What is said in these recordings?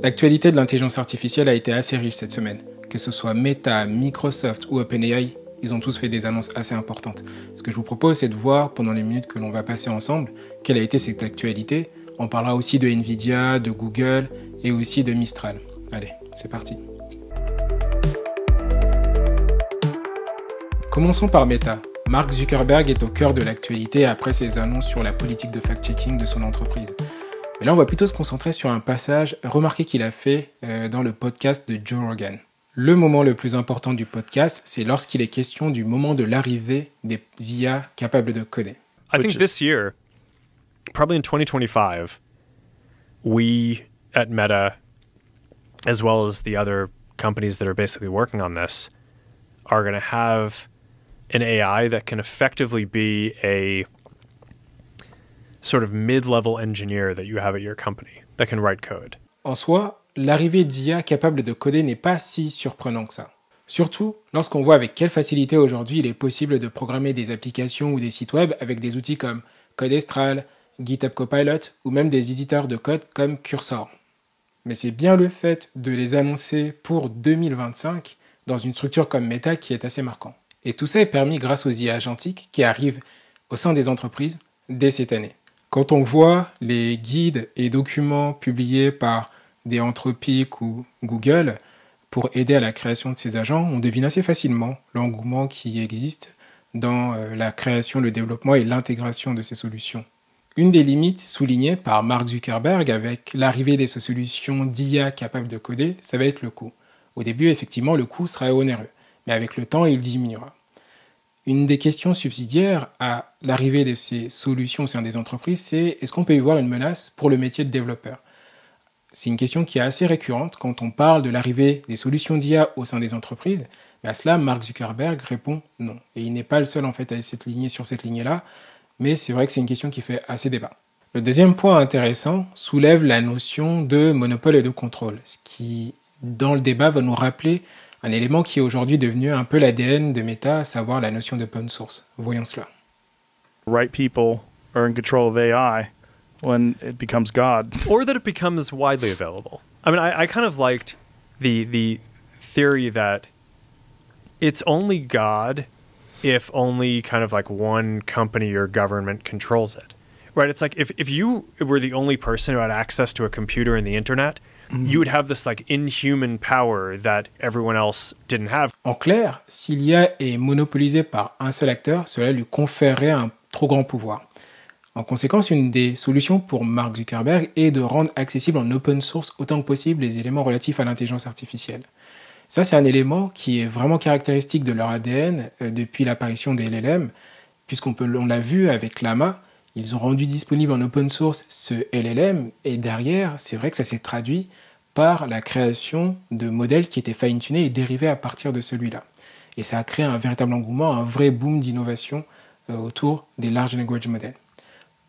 L'actualité de l'intelligence artificielle a été assez riche cette semaine. Que ce soit Meta, Microsoft ou OpenAI, ils ont tous fait des annonces assez importantes. Ce que je vous propose, c'est de voir, pendant les minutes que l'on va passer ensemble, quelle a été cette actualité. On parlera aussi de Nvidia, de Google et aussi de Mistral. Allez, c'est parti. Commençons par Meta. Mark Zuckerberg est au cœur de l'actualité après ses annonces sur la politique de fact-checking de son entreprise. Mais là, on va plutôt se concentrer sur un passage remarqué qu'il a fait dans le podcast de Joe Rogan. Le moment le plus important du podcast, c'est lorsqu'il est question du moment de l'arrivée des IA capables de coder. I think this year, probably in 2025, we at Meta, as well as the other companies that are basically working on this, are going to have an AI that can effectively be a sort of mid-level engineer that you have at your company that can write code. En soi, l'arrivée d'IA capable de coder n'est pas si surprenant que ça. Surtout lorsqu'on voit avec quelle facilité aujourd'hui il est possible de programmer des applications ou des sites web avec des outils comme Codestral, GitHub Copilot ou même des éditeurs de code comme Cursor. Mais c'est bien le fait de les annoncer pour 2025 dans une structure comme Meta qui est assez marquant. Et tout ça est permis grâce aux IA agentiques qui arrivent au sein des entreprises dès cette année. Quand on voit les guides et documents publiés par des Anthropic ou Google pour aider à la création de ces agents, on devine assez facilement l'engouement qui existe dans la création, le développement et l'intégration de ces solutions. Une des limites soulignées par Mark Zuckerberg avec l'arrivée de ces solutions d'IA capables de coder, ça va être le coût. Au début, effectivement, le coût sera onéreux, mais avec le temps, il diminuera. Une des questions subsidiaires à l'arrivée de ces solutions au sein des entreprises, c'est est-ce qu'on peut y voir une menace pour le métier de développeur ? C'est une question qui est assez récurrente quand on parle de l'arrivée des solutions d'IA au sein des entreprises. Mais à cela, Mark Zuckerberg répond non. Et il n'est pas le seul en fait à s'aligner sur cette lignée-là, mais c'est vrai que c'est une question qui fait assez débat. Le deuxième point intéressant soulève la notion de monopole et de contrôle, ce qui, dans le débat, va nous rappeler un élément qui est aujourd'hui devenu un peu l'ADN de Meta, à savoir la notion d'open source. Voyons cela. Right people are in control of AI when it becomes God. Or that it becomes widely available. I mean, I kind of liked the theory that it's only God if only kind of like one company or government controls it. Right? It's like if you were the only person who had access to a computer and the internet, you would have this like inhuman power that everyone else didn't have. En clair, si l'IA est monopolisée par un seul acteur, cela lui conférerait un trop grand pouvoir. En conséquence, une des solutions pour Mark Zuckerberg est de rendre accessible en open source autant que possible les éléments relatifs à l'intelligence artificielle. Ça, c'est un élément qui est vraiment caractéristique de leur ADN depuis l'apparition des LLM, on l'a vu avec Llama. Ils ont rendu disponible en open source ce LLM et derrière, c'est vrai que ça s'est traduit par la création de modèles qui étaient fine-tunés et dérivés à partir de celui-là. Et ça a créé un véritable engouement, un vrai boom d'innovation autour des large language models.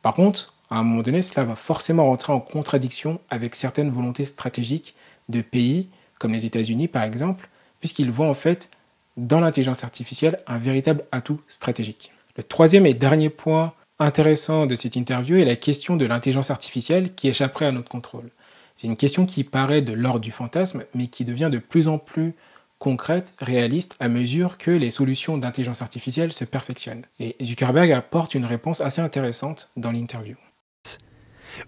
Par contre, à un moment donné, cela va forcément rentrer en contradiction avec certaines volontés stratégiques de pays, comme les États-Unis par exemple, puisqu'ils voient en fait dans l'intelligence artificielle un véritable atout stratégique. Le troisième et dernier point intéressant de cette interview est la question de l'intelligence artificielle qui échapperait à notre contrôle. C'est une question qui paraît de l'ordre du fantasme, mais qui devient de plus en plus concrète, réaliste, à mesure que les solutions d'intelligence artificielle se perfectionnent. Et Zuckerberg apporte une réponse assez intéressante dans l'interview.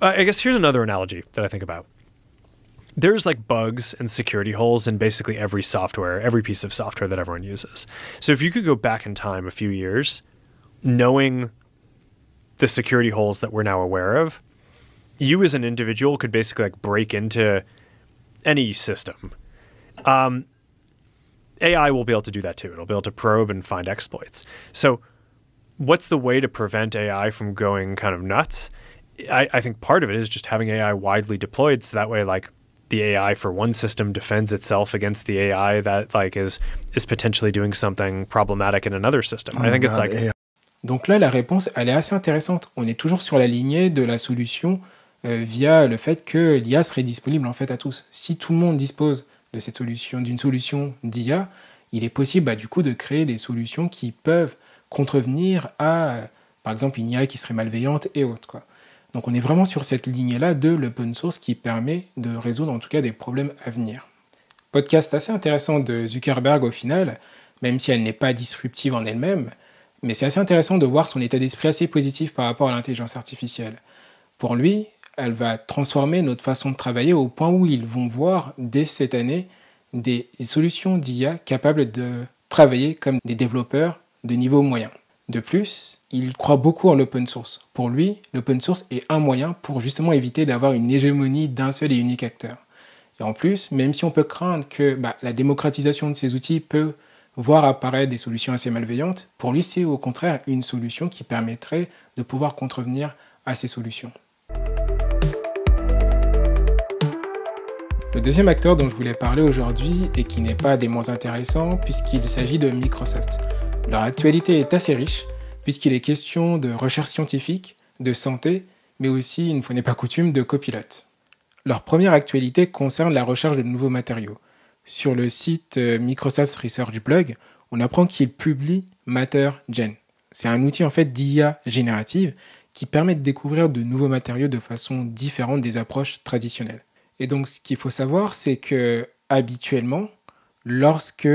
I guess here's another analogy that I think about. There's like bugs and security holes in basically every software, every piece of software that everyone uses. So if you could go back in time a few years, knowing the security holes that we're now aware of, you as an individual could basically like break into any system. AI will be able to do that too. It'll be able to probe and find exploits. So what's the way to prevent AI from going kind of nuts? I think part of it is just having AI widely deployed so that way like the AI for one system defends itself against the AI that like is potentially doing something problematic in another system. I think it's like Donc là, la réponse, elle est assez intéressante. On est toujours sur la lignée de la solution via le fait que l'IA serait disponible en fait à tous. Si tout le monde dispose de cette solution, d'une solution d'IA, il est possible du coup de créer des solutions qui peuvent contrevenir à, par exemple, une IA qui serait malveillante et autres, quoi. Donc on est vraiment sur cette ligne-là de l'open source qui permet de résoudre en tout cas des problèmes à venir. Podcast assez intéressant de Zuckerberg au final, même si elle n'est pas disruptive en elle-même, mais c'est assez intéressant de voir son état d'esprit assez positif par rapport à l'intelligence artificielle. Pour lui, elle va transformer notre façon de travailler au point où ils vont voir dès cette année des solutions d'IA capables de travailler comme des développeurs de niveau moyen. De plus, il croit beaucoup en l'open source. Pour lui, l'open source est un moyen pour justement éviter d'avoir une hégémonie d'un seul et unique acteur. Et en plus, même si on peut craindre que la démocratisation de ces outils peut voir apparaître des solutions assez malveillantes, pour lui, c'est au contraire une solution qui permettrait de pouvoir contrevenir à ces solutions. Le deuxième acteur dont je voulais parler aujourd'hui et qui n'est pas des moins intéressants puisqu'il s'agit de Microsoft. Leur actualité est assez riche, puisqu'il est question de recherche scientifique, de santé, mais aussi, une fois n'est pas coutume, de copilote. Leur première actualité concerne la recherche de nouveaux matériaux. Sur le site Microsoft Research Blog, on apprend qu'ils publient MatterGen. C'est un outil en fait d'IA générative qui permet de découvrir de nouveaux matériaux de façon différente des approches traditionnelles. Et donc ce qu'il faut savoir, c'est que habituellement, lorsque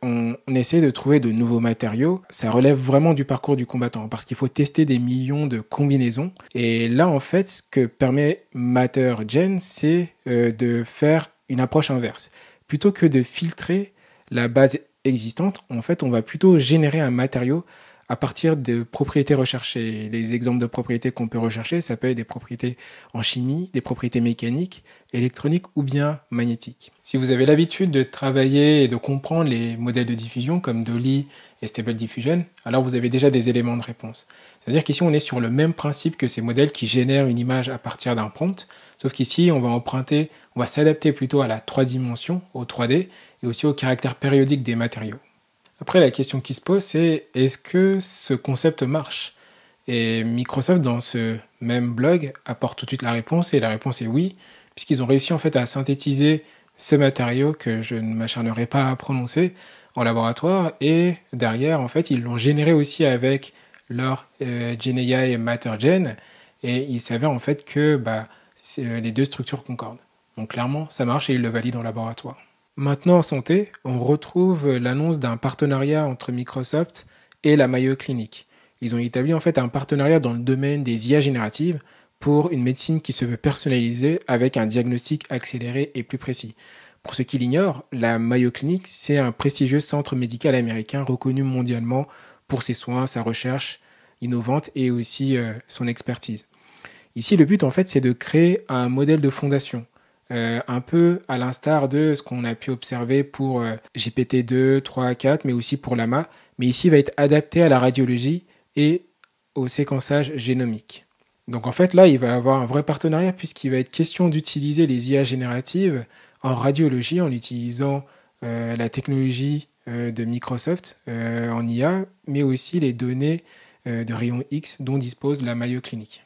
on essaie de trouver de nouveaux matériaux, ça relève vraiment du parcours du combattant parce qu'il faut tester des millions de combinaisons. Et là, en fait, ce que permet MatterGen, c'est de faire une approche inverse. Plutôt que de filtrer la base existante, en fait, on va plutôt générer un matériau à partir de propriétés recherchées. Les exemples de propriétés qu'on peut rechercher, ça peut être des propriétés en chimie, des propriétés mécaniques, électroniques ou bien magnétiques. Si vous avez l'habitude de travailler et de comprendre les modèles de diffusion comme Dolly et Stable Diffusion, alors vous avez déjà des éléments de réponse. C'est-à-dire qu'ici, on est sur le même principe que ces modèles qui génèrent une image à partir d'un prompt, sauf qu'ici, on va s'adapter plutôt à la 3 dimensions, au 3D, et aussi au caractère périodique des matériaux. Après, la question qui se pose, c'est est-ce que ce concept marche ? Et Microsoft, dans ce même blog, apporte tout de suite la réponse, et la réponse est oui, puisqu'ils ont réussi en fait à synthétiser ce matériau que je ne m'acharnerai pas à prononcer en laboratoire, et derrière, en fait, ils l'ont généré aussi avec leur GenAI et MatterGen, et il s'avère en fait que les deux structures concordent. Donc clairement, ça marche et ils le valident en laboratoire. Maintenant en santé, on retrouve l'annonce d'un partenariat entre Microsoft et la Mayo Clinic. Ils ont établi en fait un partenariat dans le domaine des IA génératives pour une médecine qui se veut personnalisée avec un diagnostic accéléré et plus précis. Pour ceux qui l'ignorent, la Mayo Clinic, c'est un prestigieux centre médical américain reconnu mondialement pour ses soins, sa recherche innovante et aussi son expertise. Ici, le but en fait, c'est de créer un modèle de fondation. Un peu à l'instar de ce qu'on a pu observer pour GPT-2, 3, 4, mais aussi pour Llama. Mais ici, il va être adapté à la radiologie et au séquençage génomique. Donc en fait, là, il va avoir un vrai partenariat puisqu'il va être question d'utiliser les IA génératives en radiologie en utilisant la technologie de Microsoft en IA, mais aussi les données de rayons X dont dispose la Mayo Clinic.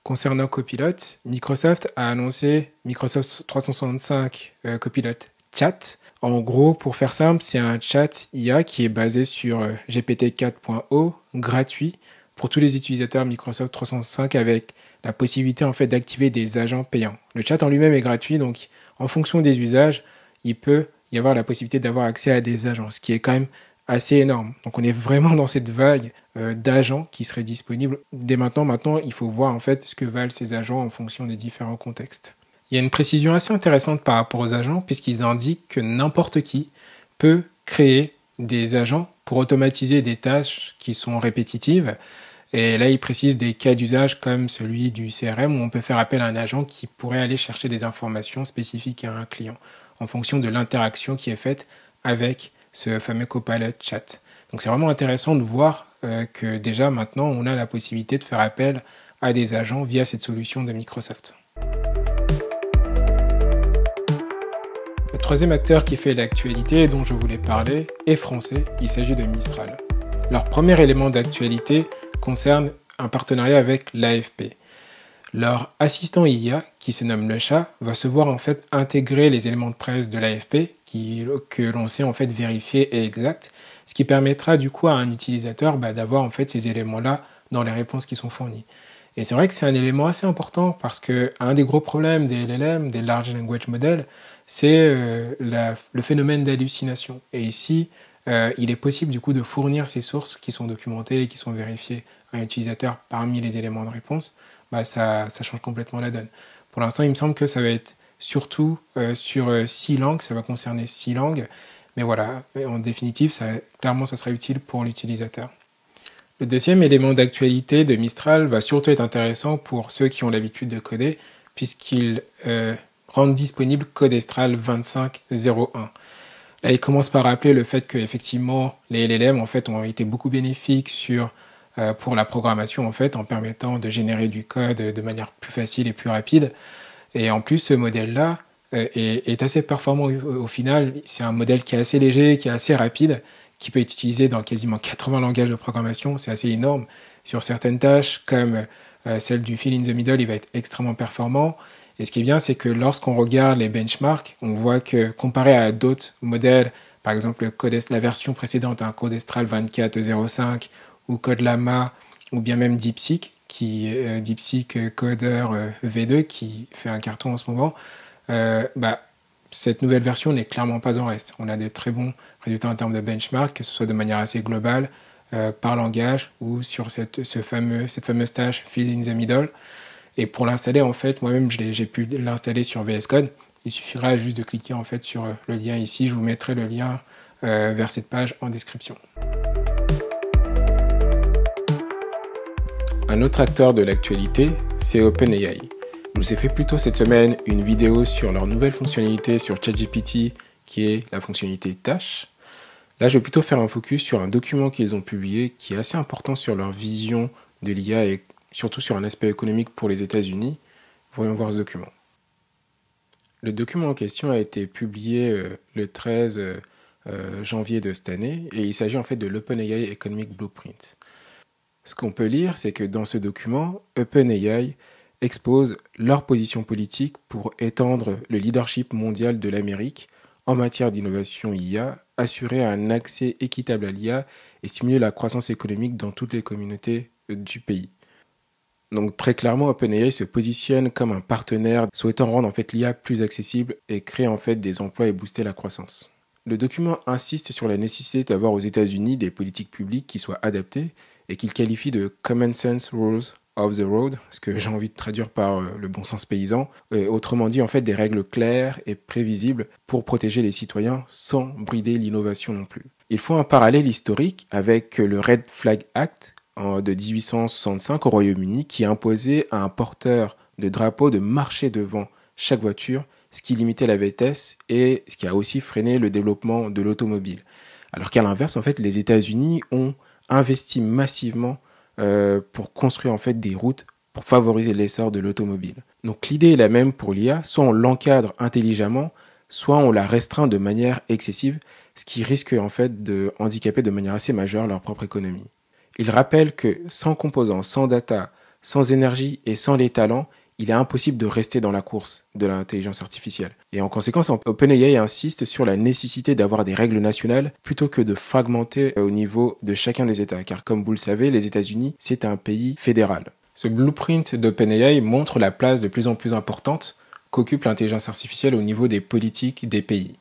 Concernant Copilot, Microsoft a annoncé Microsoft 365 Copilot Chat. En gros, pour faire simple, c'est un chat IA qui est basé sur GPT 4.0, gratuit pour tous les utilisateurs Microsoft 365 avec la possibilité en fait d'activer des agents payants. Le chat en lui-même est gratuit, donc en fonction des usages, il peut y avoir la possibilité d'avoir accès à des agents, ce qui est quand même assez énorme. Donc on est vraiment dans cette vague d'agents qui seraient disponibles dès maintenant. Maintenant, il faut voir en fait ce que valent ces agents en fonction des différents contextes. Il y a une précision assez intéressante par rapport aux agents puisqu'ils indiquent que n'importe qui peut créer des agents pour automatiser des tâches qui sont répétitives. Et là, ils précisent des cas d'usage comme celui du CRM où on peut faire appel à un agent qui pourrait aller chercher des informations spécifiques à un client en fonction de l'interaction qui est faite avec ce fameux Copilot Chat. Donc c'est vraiment intéressant de voir que déjà maintenant on a la possibilité de faire appel à des agents via cette solution de Microsoft. Le troisième acteur qui fait l'actualité et dont je voulais parler est français, il s'agit de Mistral. Leur premier élément d'actualité concerne un partenariat avec l'AFP. Leur assistant IA, qui se nomme le chat, va se voir en fait intégrer les éléments de presse de l'AFP que l'on sait en fait vérifier et exact, ce qui permettra du coup à un utilisateur d'avoir en fait ces éléments-là dans les réponses qui sont fournies. Et c'est vrai que c'est un élément assez important parce que un des gros problèmes des LLM, des Large Language Models, c'est le phénomène d'hallucination. Et ici, il est possible du coup de fournir ces sources qui sont documentées et qui sont vérifiées à un utilisateur parmi les éléments de réponse. Ça change complètement la donne. Pour l'instant, il me semble que ça va être surtout sur 6 langues, ça va concerner 6 langues. Mais voilà, en définitive, clairement, ça sera utile pour l'utilisateur. Le deuxième élément d'actualité de Mistral va surtout être intéressant pour ceux qui ont l'habitude de coder, puisqu'il rendent disponible Codestral 25.01. Là, il commence par rappeler le fait qu'effectivement, les LLM en fait, ont été beaucoup bénéfiques pour la programmation en fait, en permettant de générer du code de manière plus facile et plus rapide. Et en plus, ce modèle-là est assez performant au final. C'est un modèle qui est assez léger, qui est assez rapide, qui peut être utilisé dans quasiment 80 langages de programmation. C'est assez énorme. Sur certaines tâches, comme celle du fill in the middle, il va être extrêmement performant. Et ce qui est bien, c'est que lorsqu'on regarde les benchmarks, on voit que comparé à d'autres modèles, par exemple la version précédente, Codestral 24.05 ou CodeLama, ou bien même DeepSeek, DeepSeek Coder V2, qui fait un carton en ce moment, cette nouvelle version n'est clairement pas en reste. On a des très bons résultats en termes de benchmark, que ce soit de manière assez globale, par langage, ou sur cette fameuse tâche fill in the middle. Et pour l'installer, en fait, moi-même, j'ai pu l'installer sur VS Code. Il suffira juste de cliquer en fait sur le lien ici. Je vous mettrai le lien vers cette page en description. Un autre acteur de l'actualité, c'est OpenAI. Je vous ai fait plus tôt cette semaine une vidéo sur leur nouvelle fonctionnalité sur ChatGPT, qui est la fonctionnalité tâche. Là, je vais plutôt faire un focus sur un document qu'ils ont publié qui est assez important sur leur vision de l'IA et surtout sur un aspect économique pour les États-Unis. Voyons voir ce document. Le document en question a été publié le 13 janvier de cette année et il s'agit en fait de l'OpenAI Economic Blueprint. Ce qu'on peut lire, c'est que dans ce document, OpenAI expose leur position politique pour étendre le leadership mondial de l'Amérique en matière d'innovation IA, assurer un accès équitable à l'IA et stimuler la croissance économique dans toutes les communautés du pays. Donc très clairement, OpenAI se positionne comme un partenaire souhaitant rendre en fait l'IA plus accessible et créer en fait des emplois et booster la croissance. Le document insiste sur la nécessité d'avoir aux États-Unis des politiques publiques qui soient adaptées et qu'il qualifie de common sense rules of the road, ce que j'ai envie de traduire par le bon sens paysan, autrement dit en fait des règles claires et prévisibles pour protéger les citoyens sans brider l'innovation non plus. Il faut un parallèle historique avec le Red Flag Act de 1865 au Royaume-Uni qui imposait à un porteur de drapeau de marcher devant chaque voiture, ce qui limitait la vitesse et ce qui a aussi freiné le développement de l'automobile. Alors qu'à l'inverse, en fait, les États-Unis ont investi massivement pour construire en fait des routes pour favoriser l'essor de l'automobile. Donc l'idée est la même pour l'IA, soit on l'encadre intelligemment, soit on la restreint de manière excessive, ce qui risque en fait de handicaper de manière assez majeure leur propre économie. Il rappelle que sans composants, sans data, sans énergie et sans les talents, il est impossible de rester dans la course de l'intelligence artificielle. Et en conséquence, OpenAI insiste sur la nécessité d'avoir des règles nationales plutôt que de fragmenter au niveau de chacun des États. Car comme vous le savez, les États-Unis, c'est un pays fédéral. Ce blueprint d'OpenAI montre la place de plus en plus importante qu'occupe l'intelligence artificielle au niveau des politiques des pays.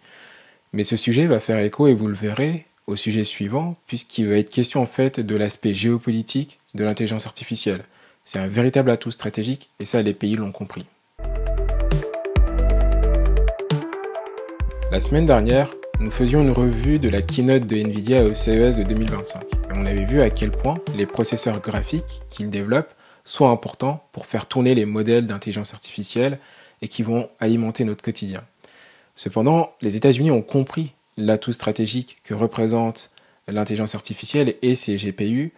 Mais ce sujet va faire écho, et vous le verrez, au sujet suivant, puisqu'il va être question en fait de l'aspect géopolitique de l'intelligence artificielle. C'est un véritable atout stratégique et ça, les pays l'ont compris. La semaine dernière, nous faisions une revue de la keynote de Nvidia au CES de 2025. Et on avait vu à quel point les processeurs graphiques qu'ils développent sont importants pour faire tourner les modèles d'intelligence artificielle et qui vont alimenter notre quotidien. Cependant, les États-Unis ont compris l'atout stratégique que représente l'intelligence artificielle et ses GPU,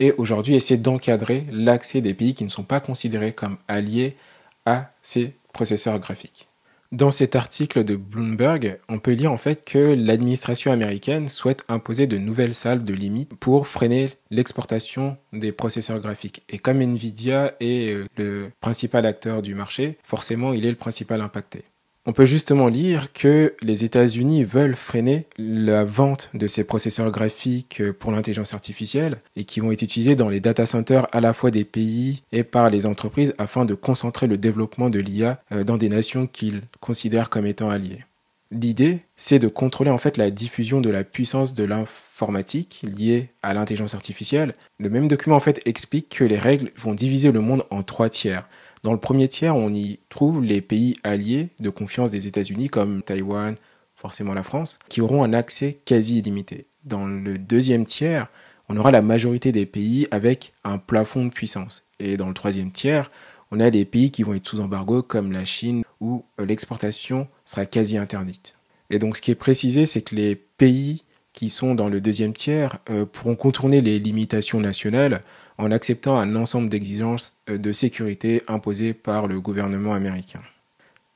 et aujourd'hui essaie d'encadrer l'accès des pays qui ne sont pas considérés comme alliés à ces processeurs graphiques. Dans cet article de Bloomberg, on peut lire en fait que l'administration américaine souhaite imposer de nouvelles salves de limites pour freiner l'exportation des processeurs graphiques. Et comme Nvidia est le principal acteur du marché, forcément il est le principal impacté. On peut justement lire que les États-Unis veulent freiner la vente de ces processeurs graphiques pour l'intelligence artificielle et qui vont être utilisés dans les data centers à la fois des pays et par les entreprises afin de concentrer le développement de l'IA dans des nations qu'ils considèrent comme étant alliées. L'idée, c'est de contrôler en fait la diffusion de la puissance de l'informatique liée à l'intelligence artificielle. Le même document en fait explique que les règles vont diviser le monde en 3 tiers. Dans le premier tiers, on y trouve les pays alliés de confiance des États-Unis comme Taïwan, forcément la France, qui auront un accès quasi illimité. Dans le deuxième tiers, on aura la majorité des pays avec un plafond de puissance. Et dans le troisième tiers, on a les pays qui vont être sous embargo comme la Chine où l'exportation sera quasi interdite. Et donc ce qui est précisé, c'est que les pays qui sont dans le deuxième tiers pourront contourner les limitations nationales en acceptant un ensemble d'exigences de sécurité imposées par le gouvernement américain.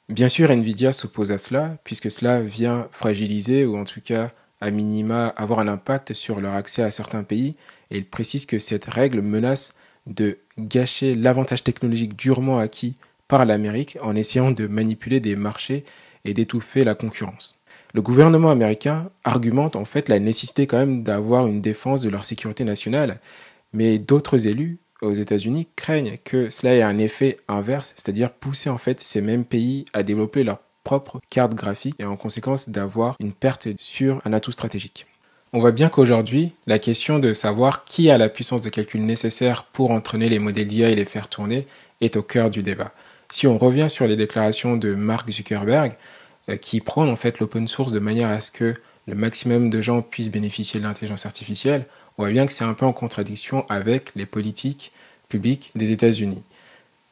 Bien sûr, Nvidia s'oppose à cela, puisque cela vient fragiliser, ou en tout cas, à minima, avoir un impact sur leur accès à certains pays, et il précise que cette règle menace de gâcher l'avantage technologique durement acquis par l'Amérique en essayant de manipuler des marchés et d'étouffer la concurrence. Le gouvernement américain argumente en fait la nécessité quand même d'avoir une défense de leur sécurité nationale, mais d'autres élus aux États-Unis craignent que cela ait un effet inverse, c'est-à-dire pousser en fait ces mêmes pays à développer leur propre carte graphique et en conséquence d'avoir une perte sur un atout stratégique. On voit bien qu'aujourd'hui, la question de savoir qui a la puissance de calcul nécessaire pour entraîner les modèles d'IA et les faire tourner est au cœur du débat. Si on revient sur les déclarations de Mark Zuckerberg, qui prône en fait l'open source de manière à ce que le maximum de gens puissent bénéficier de l'intelligence artificielle, on voit bien que c'est un peu en contradiction avec les politiques publiques des États-Unis.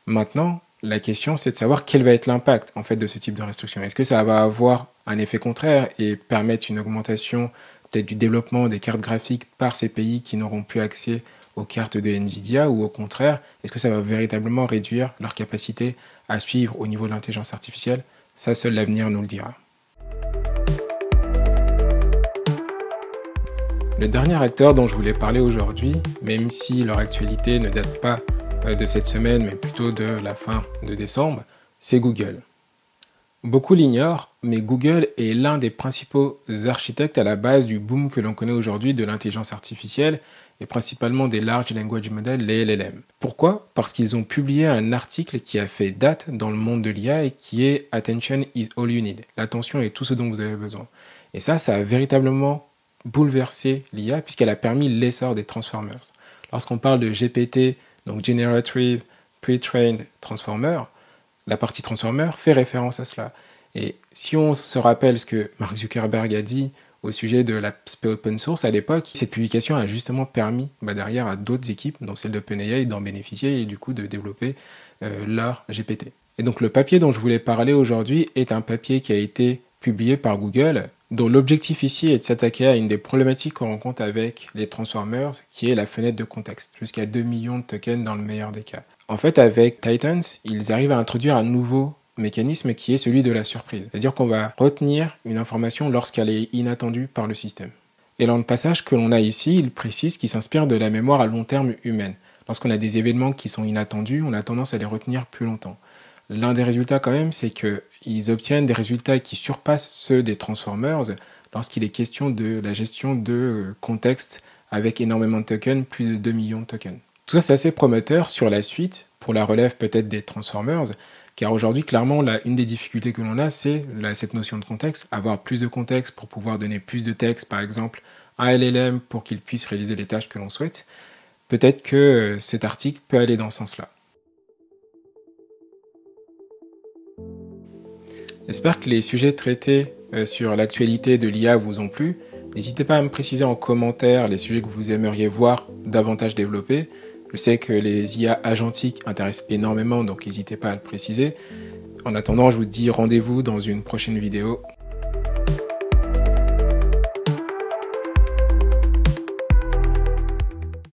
Maintenant, la question c'est de savoir quel va être l'impact en fait de ce type de restriction. Est-ce que ça va avoir un effet contraire et permettre une augmentation peut-être du développement des cartes graphiques par ces pays qui n'auront plus accès aux cartes de Nvidia, ou au contraire, est-ce que ça va véritablement réduire leur capacité à suivre au niveau de l'intelligence artificielle? Ça, seul l'avenir nous le dira. Le dernier acteur dont je voulais parler aujourd'hui, même si leur actualité ne date pas de cette semaine, mais plutôt de la fin de décembre, c'est Google. Beaucoup l'ignorent, mais Google est l'un des principaux architectes à la base du boom que l'on connaît aujourd'hui de l'intelligence artificielle et principalement des Large Language Models, les LLM. Pourquoi ? Parce qu'ils ont publié un article qui a fait date dans le monde de l'IA et qui est « Attention is all you need ». L'attention est tout ce dont vous avez besoin. Et ça a véritablement bouleversé l'IA puisqu'elle a permis l'essor des transformers. Lorsqu'on parle de GPT, donc Generative Pre-trained Transformer, la partie transformer fait référence à cela. Et si on se rappelle ce que Mark Zuckerberg a dit au sujet de l'aspect open source à l'époque, cette publication a justement permis derrière à d'autres équipes, dont celle d'OpenAI, d'en bénéficier et du coup de développer leur GPT. Et donc le papier dont je voulais parler aujourd'hui est un papier qui a été publié par Google, dont l'objectif ici est de s'attaquer à une des problématiques qu'on rencontre avec les transformers, qui est la fenêtre de contexte, jusqu'à 2 millions de tokens dans le meilleur des cas. En fait, avec Titans, ils arrivent à introduire un nouveau mécanisme qui est celui de la surprise. C'est-à-dire qu'on va retenir une information lorsqu'elle est inattendue par le système. Et dans le passage que l'on a ici, il précise qu'il s'inspire de la mémoire à long terme humaine. Lorsqu'on a des événements qui sont inattendus, on a tendance à les retenir plus longtemps. L'un des résultats quand même, c'est qu'ils obtiennent des résultats qui surpassent ceux des Transformers lorsqu'il est question de la gestion de contexte avec énormément de tokens, plus de 2 millions de tokens. Tout ça, c'est assez prometteur sur la suite, pour la relève peut-être des Transformers, car aujourd'hui, clairement, une des difficultés que l'on a, c'est cette notion de contexte, avoir plus de contexte pour pouvoir donner plus de texte, par exemple, à un LLM pour qu'il puisse réaliser les tâches que l'on souhaite. Peut-être que cet article peut aller dans ce sens-là. J'espère que les sujets traités sur l'actualité de l'IA vous ont plu. N'hésitez pas à me préciser en commentaire les sujets que vous aimeriez voir davantage développés. Je sais que les IA agentiques intéressent énormément, donc n'hésitez pas à le préciser. En attendant, je vous dis rendez-vous dans une prochaine vidéo.